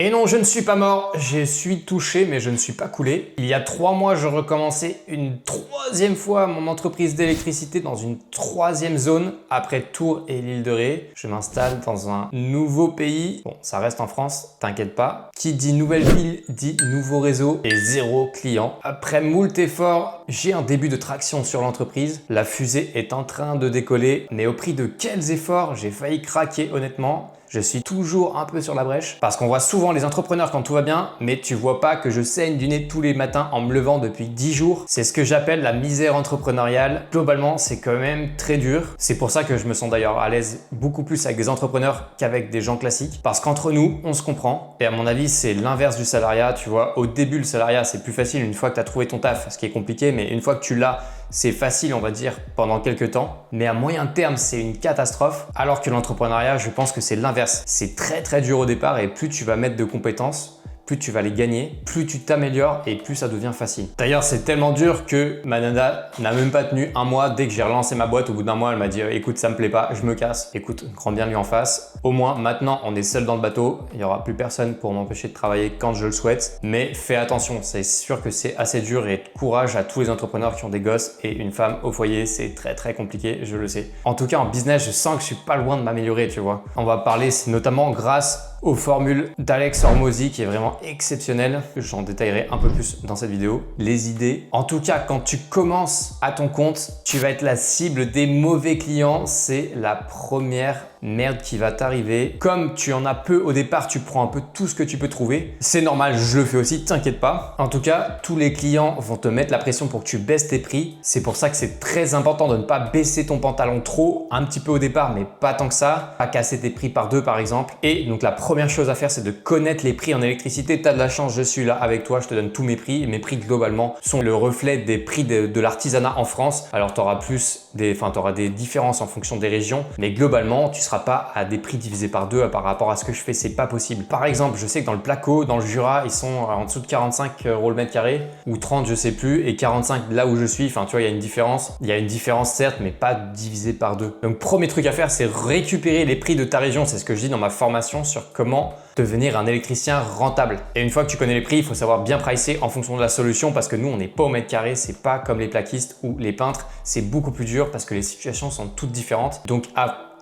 Et non, je ne suis pas mort, je suis touché mais je ne suis pas coulé. Il y a 3 mois, je recommençais une 3e fois mon entreprise d'électricité dans une 3e zone après Tours et l'île de Ré. Je m'installe dans un nouveau pays. Bon, ça reste en France, t'inquiète pas. Qui dit nouvelle ville dit nouveau réseau et 0 client. Après moult efforts, j'ai un début de traction sur l'entreprise. La fusée est en train de décoller, mais au prix de quels efforts, j'ai failli craquer honnêtement. Je suis toujours un peu sur la brèche parce qu'on voit souvent les entrepreneurs quand tout va bien, mais tu vois pas que je saigne du nez tous les matins en me levant depuis 10 jours. C'est ce que j'appelle la misère entrepreneuriale. Globalement, c'est quand même très dur. C'est pour ça que je me sens d'ailleurs à l'aise beaucoup plus avec des entrepreneurs qu'avec des gens classiques. Parce qu'entre nous, on se comprend. Et à mon avis, c'est l'inverse du salariat. Tu vois, au début, le salariat, c'est plus facile une fois que tu as trouvé ton taf, ce qui est compliqué, mais une fois que tu l'as, c'est facile, on va dire, pendant quelques temps. Mais à moyen terme, c'est une catastrophe. Alors que l'entrepreneuriat, je pense que c'est l'inverse. C'est très dur au départ et plus tu vas mettre de compétences, plus tu vas les gagner, plus tu t'améliores et plus ça devient facile. D'ailleurs, c'est tellement dur que ma nana n'a même pas tenu un mois. Dès que j'ai relancé ma boîte, au bout d'un mois, elle m'a dit « Écoute, ça me plaît pas, je me casse. » Écoute, grand bien lui en face. Au moins, maintenant, on est seul dans le bateau. Il n'y aura plus personne pour m'empêcher de travailler quand je le souhaite. Mais fais attention, c'est sûr que c'est assez dur et courage à tous les entrepreneurs qui ont des gosses et une femme au foyer. C'est très compliqué, je le sais. En tout cas, en business, je sens que je suis pas loin de m'améliorer, tu vois. On va parler notamment grâce aux formules d'Alex Hormozy qui est vraiment exceptionnel. J'en détaillerai un peu plus dans cette vidéo. Les idées. En tout cas, quand tu commences à ton compte, tu vas être la cible des mauvais clients. C'est la première merde qui va t'arriver. Comme tu en as peu au départ, tu prends un peu tout ce que tu peux trouver. C'est normal, je le fais aussi, t'inquiète pas. En tout cas, tous les clients vont te mettre la pression pour que tu baisses tes prix. C'est pour ça que c'est très important de ne pas baisser ton pantalon trop, un petit peu au départ, mais pas tant que ça. Pas casser tes prix par 2 par exemple. Et donc la première chose à faire, c'est de connaître les prix en électricité. Tu as de la chance, je suis là avec toi, je te donne tous mes prix. Mes prix globalement sont le reflet des prix de l'artisanat en France. Alors tu auras des différences en fonction des régions, mais globalement, tu seras pas à des prix divisés par 2 par rapport à ce que je fais, c'est pas possible. Par exemple, je sais que dans le Placo, dans le Jura, ils sont en dessous de 45 € le mètre carré ou 30, je sais plus, et 45 là où je suis. Enfin, tu vois, il y a une différence. Il y a une différence certes, mais pas divisé par 2. Donc, premier truc à faire, c'est récupérer les prix de ta région. C'est ce que je dis dans ma formation sur comment devenir un électricien rentable. Et une fois que tu connais les prix, il faut savoir bien pricer en fonction de la solution parce que nous, on n'est pas au mètre carré, c'est pas comme les plaquistes ou les peintres. C'est beaucoup plus dur parce que les situations sont toutes différentes. Donc,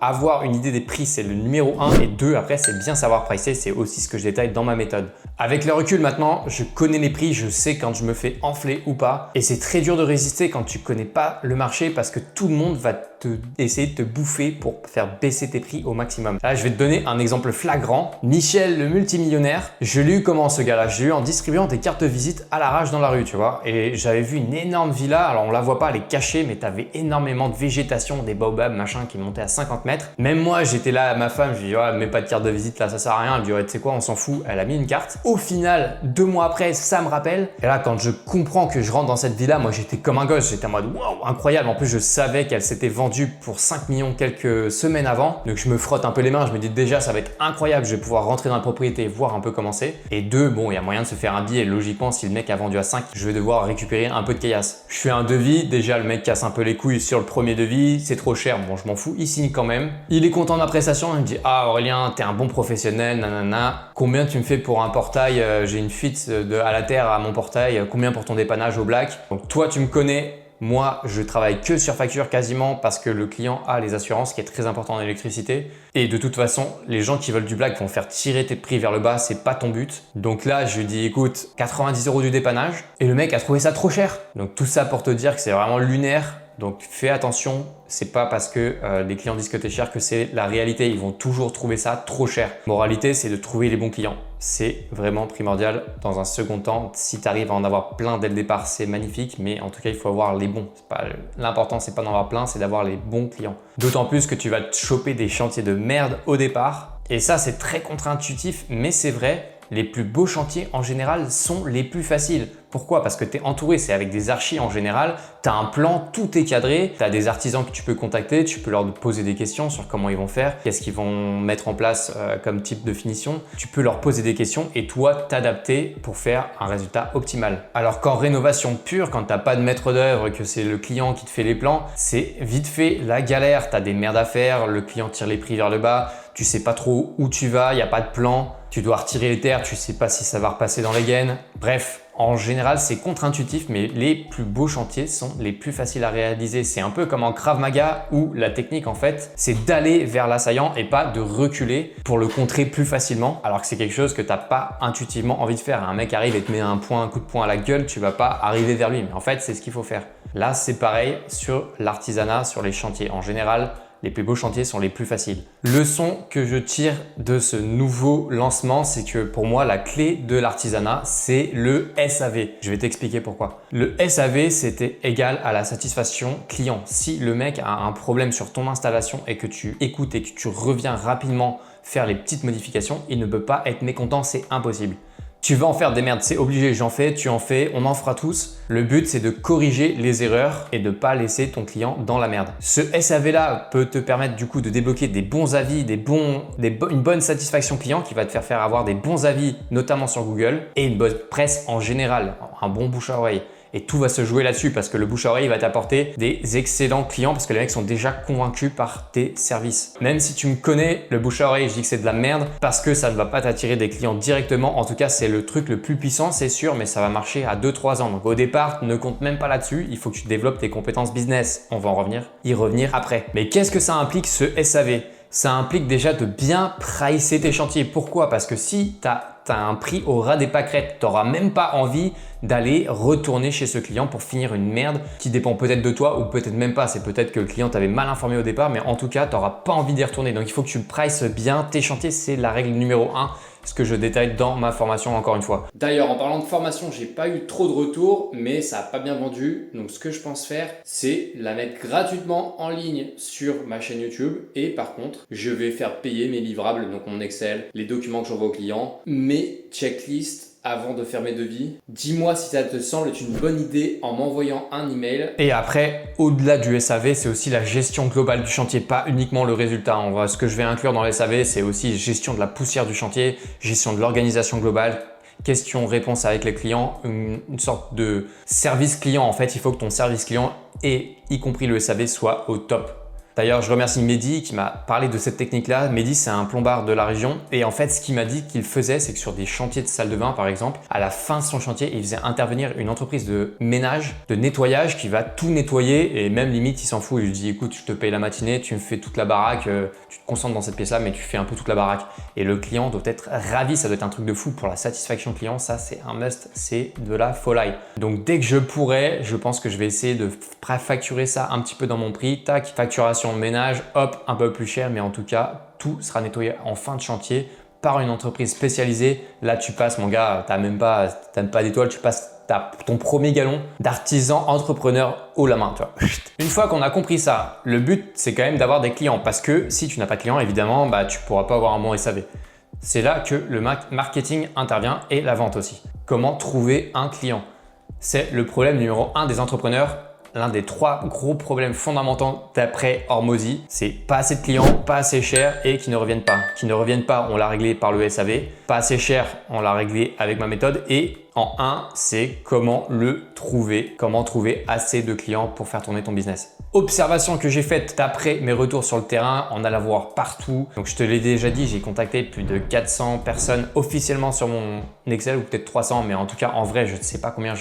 avoir une idée des prix, c'est le numéro 1 et 2, après, c'est bien savoir pricer, c'est aussi ce que je détaille dans ma méthode. Avec le recul maintenant, je connais les prix, je sais quand je me fais enfler ou pas et c'est très dur de résister quand tu connais pas le marché parce que tout le monde va essayer de te bouffer pour faire baisser tes prix au maximum. Là, je vais te donner un exemple flagrant. Michel, le multimillionnaire, je l'ai eu comment ce gars-là? Je l'ai eu en distribuant des cartes de visite à l'arrache dans la rue, tu vois. Et j'avais vu une énorme villa, alors on la voit pas, elle est cachée, mais tu avais énormément de végétation, des baobabs, machin, qui montaient à 50 mètres. Même moi, j'étais là à ma femme, je lui dis ouais, mets pas de carte de visite là, ça sert à rien. Elle me dit ouais, tu sais quoi, on s'en fout. Elle a mis une carte. Au final, 2 mois après, ça me rappelle. Et là, quand je comprends que je rentre dans cette villa, moi j'étais comme un gosse, j'étais en mode waouh, incroyable. En plus, je savais qu'elle s'était vendue pour 5 millions quelques semaines avant. Donc je me frotte un peu les mains, je me dis déjà ça va être incroyable, je vais pouvoir rentrer dans la propriété et voir un peu comment c'est. Et 2, bon, il y a moyen de se faire un billet. Logiquement, si le mec a vendu à 5, je vais devoir récupérer un peu de caillasse. Je fais un devis, déjà le mec casse un peu les couilles sur le premier devis, c'est trop cher, bon je m'en fous, il signe quand même. Il est content de ma prestation, il me dit ah Aurélien, t'es un bon professionnel, nanana. Combien tu me fais pour un portail? J'ai une fuite à la terre à mon portail, combien pour ton dépannage au black? Donc toi tu me connais. Moi, je travaille que sur facture quasiment parce que le client a les assurances, qui est très important en électricité. Et de toute façon, les gens qui veulent du black vont faire tirer tes prix vers le bas, c'est pas ton but. Donc là, je lui dis écoute, 90 € du dépannage. Et le mec a trouvé ça trop cher. Donc tout ça pour te dire que c'est vraiment lunaire. Donc fais attention, c'est pas parce que les clients disent que t'es cher que c'est la réalité. Ils vont toujours trouver ça trop cher. Moralité, c'est de trouver les bons clients. C'est vraiment primordial dans un second temps. Si tu arrives à en avoir plein dès le départ, c'est magnifique. Mais en tout cas, il faut avoir les bons. L'important, c'est pas d'en avoir plein, c'est d'avoir les bons clients. D'autant plus que tu vas te choper des chantiers de merde au départ. Et ça, c'est très contre-intuitif, mais c'est vrai. Les plus beaux chantiers en général sont les plus faciles. Pourquoi? Parce que tu es entouré, c'est avec des archis en général, tu as un plan, tout est cadré, tu as des artisans que tu peux contacter, tu peux leur poser des questions sur comment ils vont faire, qu'est-ce qu'ils vont mettre en place comme type de finition. Tu peux leur poser des questions et toi t'adapter pour faire un résultat optimal. Alors qu'en rénovation pure, quand tu n'as pas de maître d'œuvre, que c'est le client qui te fait les plans, c'est vite fait la galère, tu as des merdes à faire, le client tire les prix vers le bas, tu sais pas trop où tu vas, il n'y a pas de plan, tu dois retirer les terres, tu sais pas si ça va repasser dans les gaines. Bref, en général, c'est contre-intuitif, mais les plus beaux chantiers sont les plus faciles à réaliser. C'est un peu comme en Krav Maga où la technique, en fait, c'est d'aller vers l'assaillant et pas de reculer pour le contrer plus facilement, alors que c'est quelque chose que tu n'as pas intuitivement envie de faire. Un mec arrive et te met un coup de poing à la gueule, tu vas pas arriver vers lui, mais en fait, c'est ce qu'il faut faire. Là, c'est pareil sur l'artisanat, sur les chantiers. En général, les plus beaux chantiers sont les plus faciles. Leçon que je tire de ce nouveau lancement, c'est que pour moi, la clé de l'artisanat, c'est le SAV. Je vais t'expliquer pourquoi. Le SAV, c'était égal à la satisfaction client. Si le mec a un problème sur ton installation et que tu écoutes et que tu reviens rapidement faire les petites modifications, il ne peut pas être mécontent, c'est impossible. Tu vas en faire des merdes, c'est obligé, j'en fais, tu en fais, on en fera tous. Le but, c'est de corriger les erreurs et de ne pas laisser ton client dans la merde. Ce SAV-là peut te permettre du coup de débloquer des bons avis, une bonne satisfaction client qui va te faire avoir des bons avis, notamment sur Google, et une bonne presse en général, un bon bouche à oreille. Et tout va se jouer là-dessus parce que le bouche à oreille va t'apporter des excellents clients parce que les mecs sont déjà convaincus par tes services. Même si tu me connais, le bouche à oreille, je dis que c'est de la merde parce que ça ne va pas t'attirer des clients directement. En tout cas, c'est le truc le plus puissant, c'est sûr, mais ça va marcher à 2-3 ans. Donc au départ, ne compte même pas là-dessus. Il faut que tu développes tes compétences business. On va y revenir après. Mais qu'est-ce que ça implique ce SAV? Ça implique déjà de bien pricer tes chantiers. Pourquoi? Parce que si tu as un prix au ras des pâquerettes, tu n'auras même pas envie d'aller retourner chez ce client pour finir une merde qui dépend peut-être de toi ou peut-être même pas. C'est peut-être que le client t'avait mal informé au départ, mais en tout cas, tu n'auras pas envie d'y retourner. Donc, il faut que tu prices bien tes chantiers. C'est la règle numéro 1. Ce que je détaille dans ma formation encore une fois. D'ailleurs, en parlant de formation, j'ai pas eu trop de retours, mais ça n'a pas bien vendu. Donc, ce que je pense faire, c'est la mettre gratuitement en ligne sur ma chaîne YouTube. Et par contre, je vais faire payer mes livrables, donc mon Excel, les documents que j'envoie aux clients, mes checklists avant de faire mes devis. Dis-moi si ça te semble être une bonne idée en m'envoyant un email. Et après, au-delà du SAV, c'est aussi la gestion globale du chantier, pas uniquement le résultat. Ce que je vais inclure dans le SAV, c'est aussi gestion de la poussière du chantier, gestion de l'organisation globale, question-réponse avec les clients, une sorte de service client. En fait, il faut que ton service client, et y compris le SAV, soit au top. D'ailleurs, je remercie Mehdi qui m'a parlé de cette technique-là. Mehdi, c'est un plombard de la région. Et en fait, ce qu'il m'a dit qu'il faisait, c'est que sur des chantiers de salle de bain, par exemple, à la fin de son chantier, il faisait intervenir une entreprise de ménage, de nettoyage qui va tout nettoyer. Et même limite, il s'en fout. Il lui dit, écoute, je te paye la matinée, tu me fais toute la baraque, tu te concentres dans cette pièce-là, mais tu fais un peu toute la baraque. Et le client doit être ravi. Ça doit être un truc de fou pour la satisfaction client. Ça, c'est un must. C'est de la folie. Donc, dès que je pourrai, je pense que je vais essayer de facturer ça un petit peu dans mon prix. Tac, facturation ménage, hop, un peu plus cher, mais en tout cas, tout sera nettoyé en fin de chantier par une entreprise spécialisée. Là, tu passes, mon gars, t'as même pas d'étoile, tu passes ton premier galon d'artisan entrepreneur haut la main, tu vois. Une fois qu'on a compris ça, le but, c'est quand même d'avoir des clients parce que si tu n'as pas de clients, évidemment, tu pourras pas avoir un bon SAV. C'est là que le marketing intervient et la vente aussi. Comment trouver un client? C'est le problème numéro 1 des entrepreneurs. L'un des 3 gros problèmes fondamentaux d'après Hormozy, c'est pas assez de clients, pas assez cher et qui ne reviennent pas. Qui ne reviennent pas, on l'a réglé par le SAV. Pas assez cher, on l'a réglé avec ma méthode. Et en 1, c'est comment le trouver, comment trouver assez de clients pour faire tourner ton business. Observation que j'ai faite d'après mes retours sur le terrain, on a la voir partout. Donc je te l'ai déjà dit, j'ai contacté plus de 400 personnes officiellement sur mon Excel ou peut-être 300, mais en tout cas en vrai, je ne sais pas combien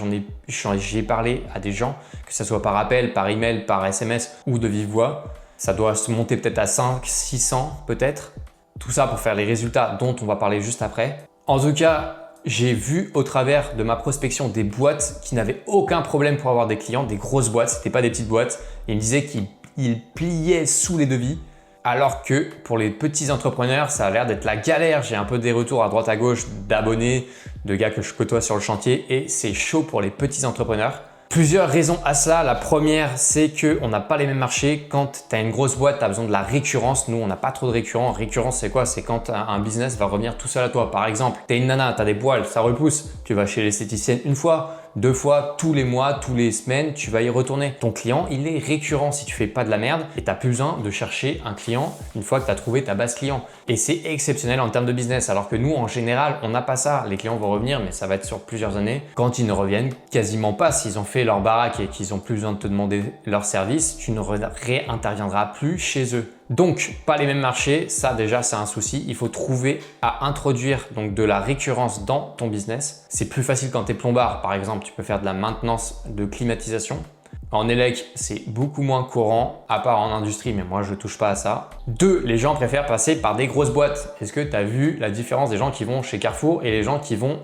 j'ai parlé à des gens, que ce soit par appel, par email, par SMS ou de vive voix. Ça doit se monter peut-être à 500, 600 peut-être. Tout ça pour faire les résultats dont on va parler juste après. En tout cas, j'ai vu au travers de ma prospection des boîtes qui n'avaient aucun problème pour avoir des clients, des grosses boîtes, c'était pas des petites boîtes. Ils me disaient qu'ils pliaient sous les devis, alors que pour les petits entrepreneurs, ça a l'air d'être la galère. J'ai un peu des retours à droite à gauche d'abonnés, de gars que je côtoie sur le chantier et c'est chaud pour les petits entrepreneurs. Plusieurs raisons à cela. La première, c'est qu'on n'a pas les mêmes marchés. Quand tu as une grosse boîte, tu as besoin de la récurrence. Nous, on n'a pas trop de récurrence. Récurrence, c'est quoi? C'est quand un business va revenir tout seul à toi. Par exemple, tu es une nana, tu as des poils, ça repousse. Tu vas chez l'esthéticienne une fois, 2 fois, tous les mois, tous les semaines, tu vas y retourner. Ton client, il est récurrent si tu fais pas de la merde et tu n'as plus besoin de chercher un client une fois que tu as trouvé ta base client. Et c'est exceptionnel en termes de business. Alors que nous, en général, on n'a pas ça. Les clients vont revenir, mais ça va être sur plusieurs années. Quand ils ne reviennent quasiment pas, s'ils ont fait leur baraque et qu'ils n'ont plus besoin de te demander leur service, tu ne réinterviendras plus chez eux. Donc, pas les mêmes marchés, ça déjà c'est un souci. Il faut trouver à introduire donc de la récurrence dans ton business. C'est plus facile quand tu es plombard, par exemple, tu peux faire de la maintenance de climatisation. En élec, c'est beaucoup moins courant, à part en industrie, mais moi je touche pas à ça. 2, les gens préfèrent passer par des grosses boîtes. Est-ce que tu as vu la différence des gens qui vont chez Carrefour et les gens qui vont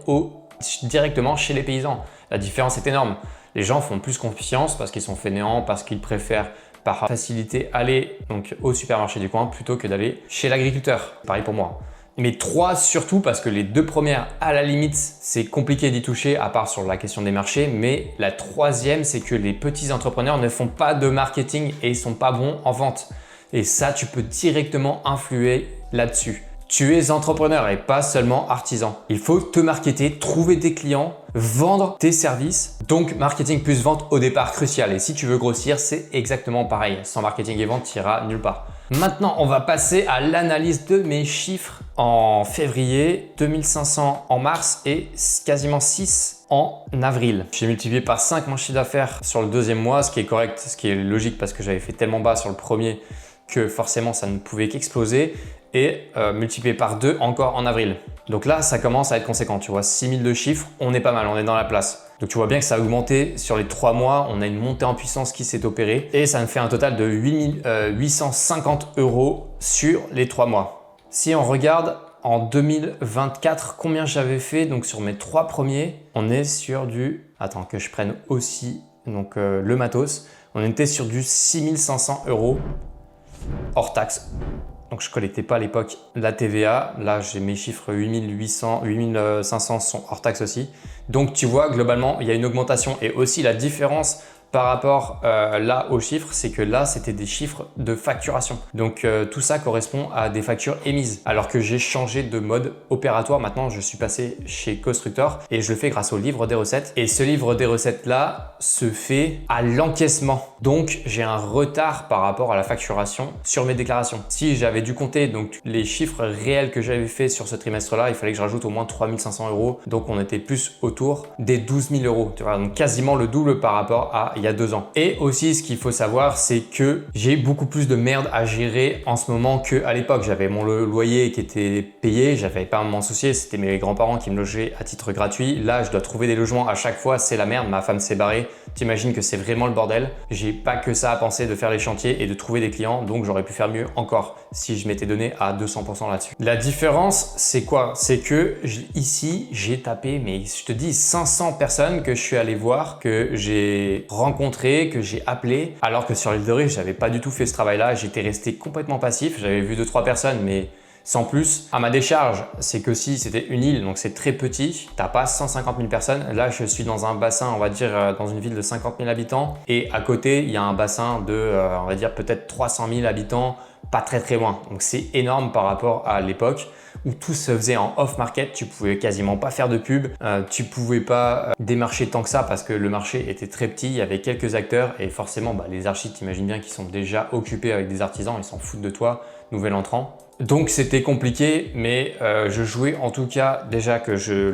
directement chez les paysans? La différence est énorme. Les gens font plus confiance parce qu'ils sont fainéants, parce qu'ils préfèrent par facilité aller donc, au supermarché du coin plutôt que d'aller chez l'agriculteur. Pareil pour moi. Mais 3 surtout parce que les 2 premières, à la limite, c'est compliqué d'y toucher à part sur la question des marchés. Mais la 3e, c'est que les petits entrepreneurs ne font pas de marketing et ils sont pas bons en vente. Et ça, tu peux directement influer là-dessus. Tu es entrepreneur et pas seulement artisan. Il faut te marketer, trouver des clients, vendre tes services. Donc, marketing plus vente au départ crucial. Et si tu veux grossir, c'est exactement pareil. Sans marketing et vente, tu iras nulle part. Maintenant, on va passer à l'analyse de mes chiffres en février, 2500 en mars et quasiment 6 en avril. J'ai multiplié par 5 mon chiffre d'affaires sur le 2e mois, ce qui est correct, ce qui est logique parce que j'avais fait tellement bas sur le premier que forcément ça ne pouvait qu'exploser. Et multiplié par 2 encore en avril. Donc là, ça commence à être conséquent. Tu vois, 6000 de chiffres, on est pas mal, on est dans la place. Donc tu vois bien que ça a augmenté sur les 3 mois. On a une montée en puissance qui s'est opérée et ça me fait un total de 850 € sur les 3 mois. Si on regarde en 2024, combien j'avais fait donc sur mes 3 premiers, on est sur du… Attends, que je prenne aussi donc, le matos. On était sur du 6500 € hors taxe. Donc, je ne collectais pas à l'époque la TVA. Là, j'ai mes chiffres 8500 sont hors taxe aussi. Donc, tu vois, globalement, il y a une augmentation. Et aussi, la différence par rapport là aux chiffres, c'est que là, c'était des chiffres de facturation. Donc, tout ça correspond à des factures émises. Alors que j'ai changé de mode opératoire. Maintenant, je suis passé chez Constructor et je le fais grâce au livre des recettes. Et ce livre des recettes-là se fait à l'encaissement. Donc, j'ai un retard par rapport à la facturation sur mes déclarations. Si j'avais dû compter donc les chiffres réels que j'avais fait sur ce trimestre-là, il fallait que je rajoute au moins 3500 €. Donc, on était plus autour des 12 000 €. Tu vois, donc quasiment le double par rapport à il y a 2 ans. Et aussi, ce qu'il faut savoir, c'est que j'ai beaucoup plus de merde à gérer en ce moment qu'à l'époque. J'avais mon loyer qui était payé, j'avais pas à m'en soucier, c'était mes grands-parents qui me logeaient à titre gratuit. Là, je dois trouver des logements à chaque fois, c'est la merde, ma femme s'est barrée. T'imagines que c'est vraiment le bordel. J'ai pas que ça à penser de faire les chantiers et de trouver des clients, donc j'aurais pu faire mieux encore si je m'étais donné à 200% là-dessus. La différence, c'est quoi? C'est que ici, j'ai tapé, mais je te dis 500 personnes que je suis allé voir, que j'ai rencontré, que j'ai appelé, alors que sur l'île de Ré, j'avais pas du tout fait ce travail-là. J'étais resté complètement passif. J'avais vu 2-3 personnes, mais sans plus. À ma décharge, c'est que si c'était une île, donc c'est très petit, t'as pas 150 000 personnes. Là, je suis dans un bassin, on va dire, dans une ville de 50 000 habitants. Et à côté, il y a un bassin de, on va dire, peut-être 300 000 habitants, pas très très loin. Donc c'est énorme par rapport à l'époque où tout se faisait en off-market. Tu pouvais quasiment pas faire de pub, tu pouvais pas démarcher tant que ça parce que le marché était très petit, il y avait quelques acteurs et forcément les archis, t'imagines bien qu'ils sont déjà occupés avec des artisans, ils s'en foutent de toi, nouvel entrant. Donc c'était compliqué, mais je jouais en tout cas déjà que sur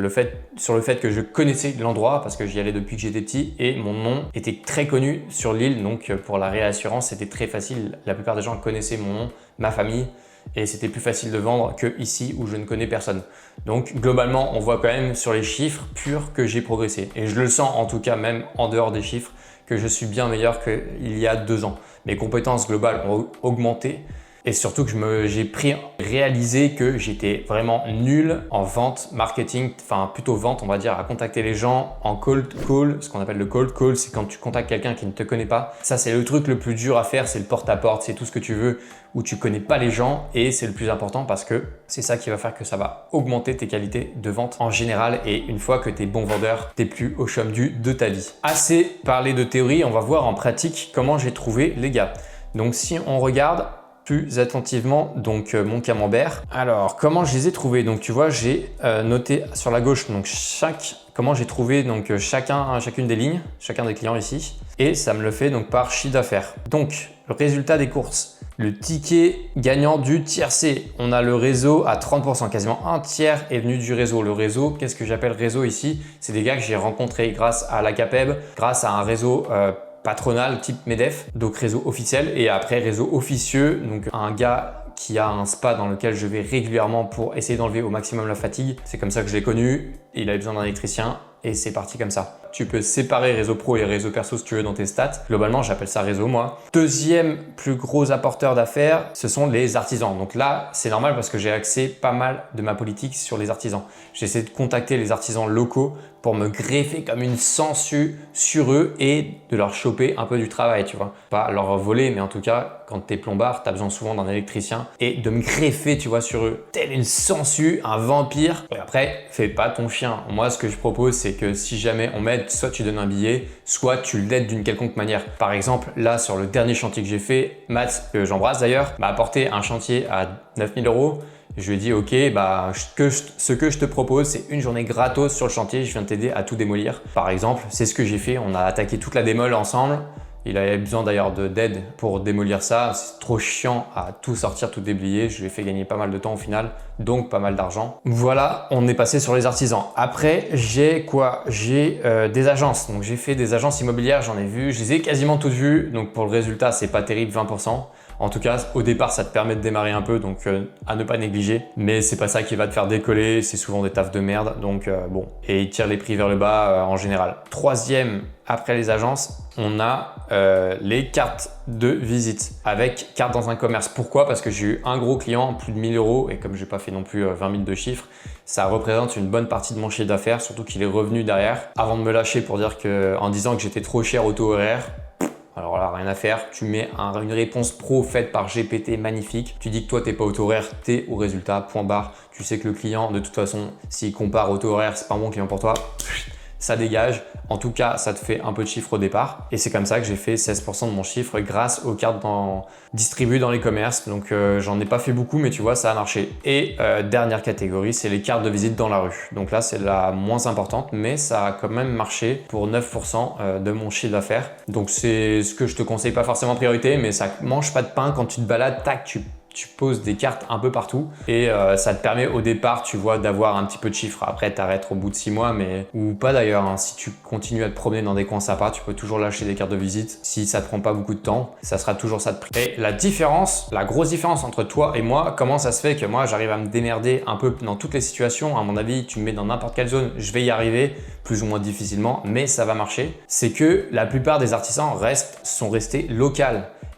le fait que je connaissais l'endroit parce que j'y allais depuis que j'étais petit et mon nom était très connu sur l'île. Donc pour la réassurance, c'était très facile. La plupart des gens connaissaient mon nom, ma famille et c'était plus facile de vendre que ici où je ne connais personne. Donc globalement, on voit quand même sur les chiffres purs que j'ai progressé et je le sens en tout cas même en dehors des chiffres que je suis bien meilleur qu'il y a 2 ans. Mes compétences globales ont augmenté. Et surtout que j'ai réalisé que j'étais vraiment nul en vente, marketing, enfin plutôt vente on va dire, à contacter les gens en cold call. Ce qu'on appelle le cold call, c'est quand tu contactes quelqu'un qui ne te connaît pas. Ça c'est le truc le plus dur à faire, c'est le porte-à-porte, c'est tout ce que tu veux où tu connais pas les gens et c'est le plus important parce que c'est ça qui va faire que ça va augmenter tes qualités de vente en général et une fois que tu es bon vendeur, tu n'es plus au chômage de ta vie. Assez parlé de théorie, on va voir en pratique comment j'ai trouvé les gars. Donc si on regarde plus attentivement donc mon camembert. Alors comment je les ai trouvés? Donc tu vois, j'ai noté sur la gauche donc comment j'ai trouvé donc chacune des lignes, chacun des clients ici et ça me le fait donc par chiffre d'affaires. Donc le résultat des courses, le ticket gagnant du tiercé, on a le réseau à 30%, quasiment un tiers est venu du réseau. Le réseau, qu'est-ce que j'appelle réseau ici? C'est des gars que j'ai rencontrés grâce à la CAPEB, grâce à un réseau patronal type MEDEF, donc réseau officiel, et après réseau officieux, donc un gars qui a un spa dans lequel je vais régulièrement pour essayer d'enlever au maximum la fatigue. C'est comme ça que je l'ai connu. Il avait besoin d'un électricien et c'est parti comme ça. Tu peux séparer réseau pro et réseau perso si tu veux dans tes stats. Globalement, j'appelle ça réseau moi. Deuxième plus gros apporteur d'affaires, ce sont les artisans. Donc là, c'est normal parce que j'ai axé pas mal de ma politique sur les artisans. J'essaie de contacter les artisans locaux pour me greffer comme une sangsue sur eux et de leur choper un peu du travail, tu vois. Pas leur voler, mais en tout cas, quand t'es plombard, t'as besoin souvent d'un électricien et de me greffer, tu vois, sur eux. Tel une sangsue, un vampire. Et après, fais pas ton chien. Moi, ce que je propose, c'est que si jamais on m'aide, soit tu donnes un billet, soit tu l'aides d'une quelconque manière. Par exemple, là, sur le dernier chantier que j'ai fait, Matt, que j'embrasse d'ailleurs, m'a apporté un chantier à 9000 €. Je lui ai dit, ok, ce que je te propose, c'est une journée gratos sur le chantier. Je viens de t'aider à tout démolir. Par exemple, c'est ce que j'ai fait. On a attaqué toute la démol ensemble. Il avait besoin d'ailleurs d'aide pour démolir ça. C'est trop chiant à tout sortir, tout déblayer. Je lui ai fait gagner pas mal de temps au final, donc pas mal d'argent. Voilà, on est passé sur les artisans. Après, j'ai quoi? J'ai des agences. Donc j'ai fait des agences immobilières, j'en ai vu. Je les ai quasiment toutes vues. Donc pour le résultat, c'est pas terrible, 20%. En tout cas, au départ, ça te permet de démarrer un peu, donc à ne pas négliger. Mais c'est pas ça qui va te faire décoller, c'est souvent des tafs de merde, donc bon. Et ils tirent les prix vers le bas en général. Troisième, après les agences, on a les cartes de visite avec carte dans un commerce. Pourquoi? Parce que j'ai eu un gros client, plus de 1000 € et comme j'ai pas fait non plus 20 000 de chiffres, ça représente une bonne partie de mon chiffre d'affaires, surtout qu'il est revenu derrière. Avant de me lâcher pour dire en disant que j'étais trop cher au taux horaire, alors là, rien à faire, tu mets une réponse pro faite par GPT magnifique. Tu dis que toi, t'es pas au taux horaire, t'es au résultat, point barre. Tu sais que le client, de toute façon, s'il compare au taux horaire, c'est pas un bon client pour toi. Ça dégage. En tout cas, ça te fait un peu de chiffre au départ. Et c'est comme ça que j'ai fait 16% de mon chiffre grâce aux cartes distribuées dans les commerces. Donc, j'en ai pas fait beaucoup, mais tu vois, ça a marché. Et dernière catégorie, c'est les cartes de visite dans la rue. Donc là, c'est la moins importante, mais ça a quand même marché pour 9% de mon chiffre d'affaires. Donc, c'est ce que je te conseille pas forcément en priorité, mais ça mange pas de pain quand tu te balades, tac, tu poses des cartes un peu partout et ça te permet au départ, tu vois, d'avoir un petit peu de chiffres. Après, tu arrêtes au bout de 6 mois, ou pas d'ailleurs. Hein. Si tu continues à te promener dans des coins sympas, tu peux toujours lâcher des cartes de visite. Si ça te prend pas beaucoup de temps, ça sera toujours ça de prix. Et la grosse différence entre toi et moi, comment ça se fait que moi, j'arrive à me démerder un peu dans toutes les situations. À mon avis, tu me mets dans n'importe quelle zone, je vais y arriver plus ou moins difficilement, mais ça va marcher. C'est que la plupart des artisans sont restés locaux.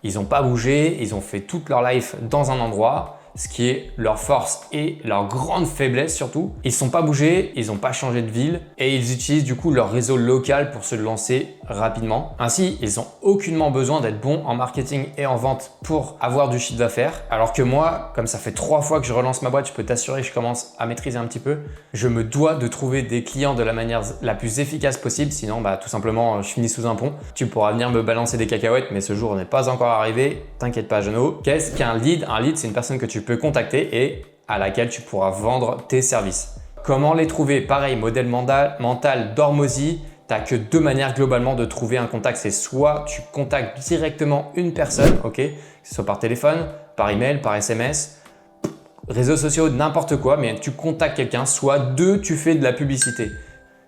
Ils n'ont pas bougé, ils ont fait toute leur life dans un endroit, ce qui est leur force et leur grande faiblesse surtout. Ils ne sont pas bougés, ils n'ont pas changé de ville et ils utilisent du coup leur réseau local pour se lancer rapidement. Ainsi, ils n'ont aucunement besoin d'être bons en marketing et en vente pour avoir du chiffre d'affaires. Alors que moi, comme ça fait 3 fois que je relance ma boîte, je peux t'assurer que je commence à maîtriser un petit peu. Je me dois de trouver des clients de la manière la plus efficace possible, sinon tout simplement je finis sous un pont. Tu pourras venir me balancer des cacahuètes, mais ce jour n'est pas encore arrivé. T'inquiète pas, Jeannot. Qu'est-ce qu'un lead? Un lead, c'est une personne que tu peux contacter et à laquelle tu pourras vendre tes services. Comment les trouver? Pareil, modèle mental d'Hormozy. Tu n'as que 2 manières globalement de trouver un contact. C'est soit tu contactes directement une personne, ok, que ce soit par téléphone, par email, par SMS, réseaux sociaux, n'importe quoi, mais tu contactes quelqu'un. Soit 2, tu fais de la publicité.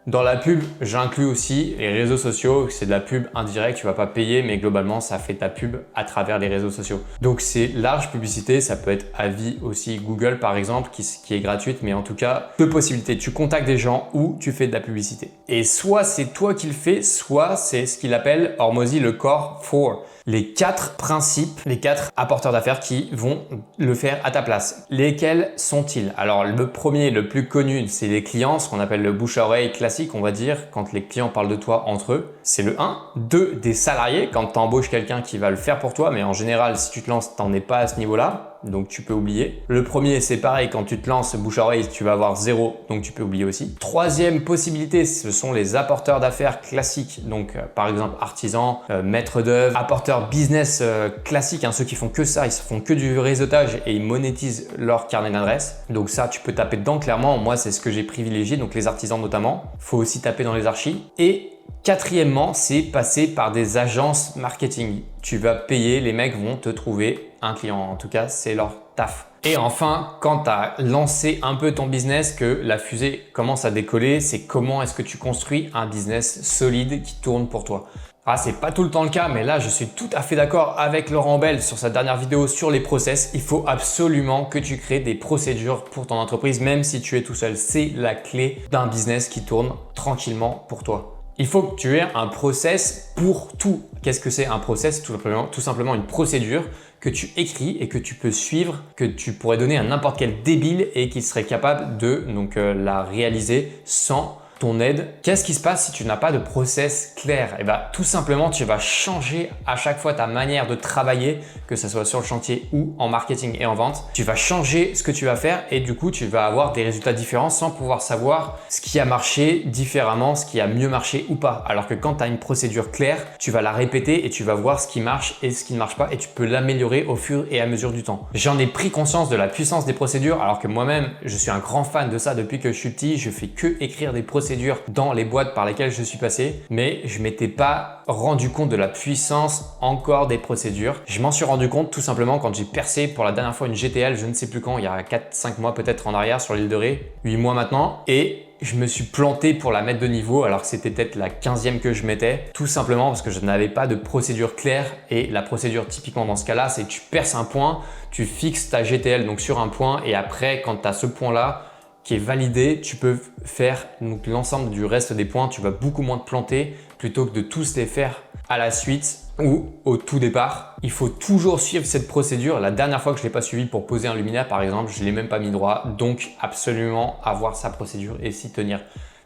Dans la pub, j'inclus aussi les réseaux sociaux. C'est de la pub indirecte, tu ne vas pas payer, mais globalement, ça fait ta pub à travers les réseaux sociaux. Donc, c'est large publicité. Ça peut être à vie aussi Google, par exemple, qui est gratuite, mais en tout cas, 2 possibilités. Tu contactes des gens ou tu fais de la publicité. Et soit c'est toi qui le fais, soit c'est ce qu'il appelle Hormozy le Core 4. Les 4 principes, les 4 apporteurs d'affaires qui vont le faire à ta place. Lesquels sont-ils? Alors, le premier, le plus connu, c'est les clients, ce qu'on appelle le bouche à oreille classique, on va dire, quand les clients parlent de toi entre eux. C'est le 1. 2, des salariés, quand tu embauches quelqu'un qui va le faire pour toi, mais en général, si tu te lances, tu n'en es pas à ce niveau-là. Donc tu peux oublier. Le premier, c'est pareil, quand tu te lances bouche à oreille, tu vas avoir 0, donc tu peux oublier aussi. Troisième possibilité, ce sont les apporteurs d'affaires classiques. Donc par exemple artisans, maîtres d'œuvre, apporteurs business classiques, ceux qui font que ça, ils font que du réseautage et ils monétisent leur carnet d'adresses. Donc ça, tu peux taper dedans clairement. Moi, c'est ce que j'ai privilégié, donc les artisans notamment. Faut aussi taper dans les archives. Et quatrièmement, c'est passer par des agences marketing. Tu vas payer, les mecs vont te trouver un client. En tout cas, c'est leur taf. Et enfin, quand tu as lancé un peu ton business, que la fusée commence à décoller, c'est comment est-ce que tu construis un business solide qui tourne pour toi. Ah, c'est pas tout le temps le cas, mais là, je suis tout à fait d'accord avec Laurent Bell sur sa dernière vidéo sur les process. Il faut absolument que tu crées des procédures pour ton entreprise, même si tu es tout seul. C'est la clé d'un business qui tourne tranquillement pour toi. Il faut que tu aies un process pour tout. Qu'est-ce que c'est un process? Tout simplement une procédure que tu écris et que tu peux suivre, que tu pourrais donner à n'importe quel débile et qui serait capable de la réaliser sans ton aide. Qu'est-ce qui se passe si tu n'as pas de process clair? Et bien, tout simplement, tu vas changer à chaque fois ta manière de travailler, que ce soit sur le chantier ou en marketing et en vente. Tu vas changer ce que tu vas faire et du coup, tu vas avoir des résultats différents sans pouvoir savoir ce qui a marché différemment, ce qui a mieux marché ou pas. Alors que quand tu as une procédure claire, tu vas la répéter et tu vas voir ce qui marche et ce qui ne marche pas et tu peux l'améliorer au fur et à mesure du temps. J'en ai pris conscience de la puissance des procédures alors que moi-même, je suis un grand fan de ça depuis que je suis petit. Je fais que écrire des procédures dans les boîtes par lesquelles je suis passé, mais je m'étais pas rendu compte de la puissance encore des procédures. Je m'en suis rendu compte tout simplement quand j'ai percé pour la dernière fois une GTL, je ne sais plus quand, il y a 4-5 mois peut-être en arrière sur l'île de Ré, 8 mois maintenant, et je me suis planté pour la mettre de niveau alors que c'était peut-être la 15e que je mettais, tout simplement parce que je n'avais pas de procédure claire. Et la procédure typiquement dans ce cas-là, c'est que tu perces un point, tu fixes ta GTL donc sur un point et après quand tu as ce point-là qui est validé, tu peux faire l'ensemble du reste des points. Tu vas beaucoup moins te planter plutôt que de tous les faire à la suite ou au tout départ. Il faut toujours suivre cette procédure. La dernière fois que je ne l'ai pas suivi pour poser un luminaire par exemple, je ne l'ai même pas mis droit. Donc absolument avoir sa procédure et s'y tenir.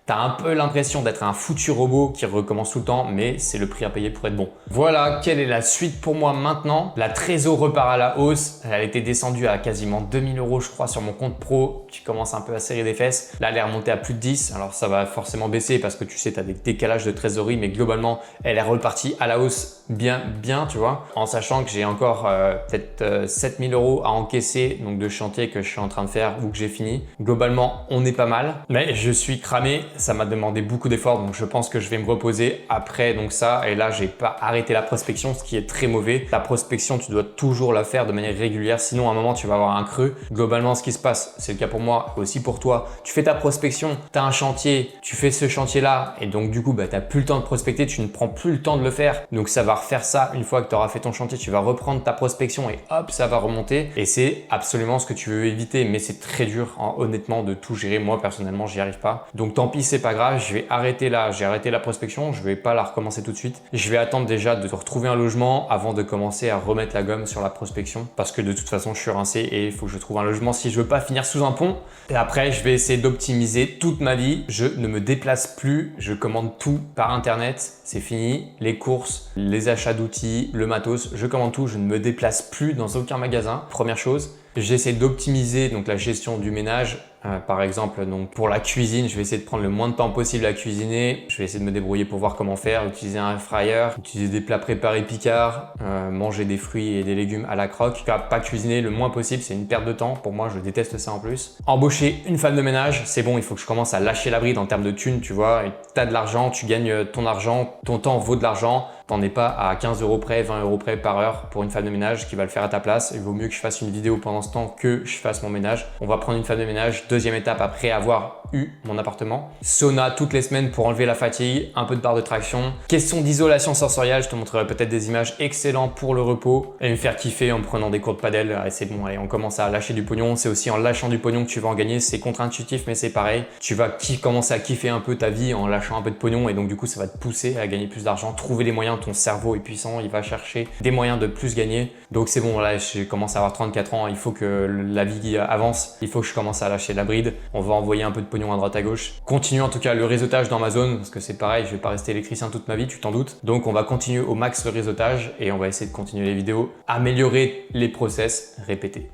Tu as un peu l'impression d'être un foutu robot qui recommence tout le temps, mais c'est le prix à payer pour être bon. Voilà, quelle est la suite pour moi maintenant? La trésor repart à la hausse. Elle a été descendue à quasiment 2000 € je crois sur mon compte pro qui commence un peu à serrer des fesses. Là, elle est remontée à plus de 10. Alors ça va forcément baisser parce que tu sais, tu as des décalages de trésorerie, mais globalement, elle est repartie à la hausse bien, tu vois. En sachant que j'ai encore peut-être 7000 € à encaisser donc de chantier que je suis en train de faire ou que j'ai fini. Globalement, on est pas mal, mais je suis cramé. Ça m'a demandé beaucoup d'efforts, donc je pense que je vais me reposer après donc ça. Et là, j'ai pas arrêté la prospection, ce qui est très mauvais. La prospection, tu dois toujours la faire de manière régulière, sinon à un moment, tu vas avoir un creux. Globalement, ce qui se passe, c'est le cas pour moi, aussi pour toi. Tu fais ta prospection, tu as un chantier, tu fais ce chantier-là et donc du coup, tu n'as plus le temps de prospecter, tu ne prends plus le temps de le faire. Donc ça va refaire ça une fois que tu auras fait ton chantier, tu vas reprendre ta prospection et hop, ça va remonter. Et c'est absolument ce que tu veux éviter, mais c'est très dur, hein, honnêtement, de tout gérer. Moi, personnellement, j'y arrive pas. Donc tant pis, c'est pas grave, je vais arrêter là, j'ai arrêté la prospection, je vais pas la recommencer tout de suite. Je vais attendre déjà de retrouver un logement avant de commencer à remettre la gomme sur la prospection parce que de toute façon, je suis rincé et il faut que je trouve un logement si je veux pas finir sous un pont. Et après, je vais essayer d'optimiser toute ma vie. Je ne me déplace plus, je commande tout par internet, c'est fini. Les courses, les achats d'outils, le matos, je commande tout, je ne me déplace plus dans aucun magasin. Première chose. J'essaie d'optimiser donc la gestion du ménage. Par exemple, donc pour la cuisine, je vais essayer de prendre le moins de temps possible à cuisiner. Je vais essayer de me débrouiller pour voir comment faire, utiliser un air fryer, utiliser des plats préparés Picard, manger des fruits et des légumes à la croque. En tout cas, pas cuisiner le moins possible, c'est une perte de temps. Pour moi, je déteste ça en plus. Embaucher une femme de ménage, c'est bon, il faut que je commence à lâcher la bride en termes de thunes, tu vois. Tu as de l'argent, tu gagnes ton argent, ton temps vaut de l'argent. T'en es pas à 15 € près, 20 € près par heure pour une femme de ménage qui va le faire à ta place. Il vaut mieux que je fasse une vidéo pendant ce temps que je fasse mon ménage. On va prendre une femme de ménage. Deuxième étape après avoir eu mon appartement. Sauna toutes les semaines pour enlever la fatigue, un peu de barre de traction. Question d'isolation sensorielle, je te montrerai peut-être des images excellentes pour le repos et me faire kiffer en prenant des cours de padel. Allez, c'est bon, allez, on commence à lâcher du pognon. C'est aussi en lâchant du pognon que tu vas en gagner. C'est contre-intuitif, mais c'est pareil. Tu vas commencer à kiffer un peu ta vie en lâchant un peu de pognon et donc du coup, ça va te pousser à gagner plus d'argent. Trouver les moyens, ton cerveau est puissant, il va chercher des moyens de plus gagner. Donc c'est bon, là, je commence à avoir 34 ans. Il faut que la vie avance. Il faut que je commence à lâcher la bride. On va envoyer un peu de pognon à droite à gauche. Continue en tout cas le réseautage dans ma zone parce que c'est pareil, je vais pas rester électricien toute ma vie, tu t'en doutes. Donc on va continuer au max le réseautage et on va essayer de continuer les vidéos, améliorer les process, répéter.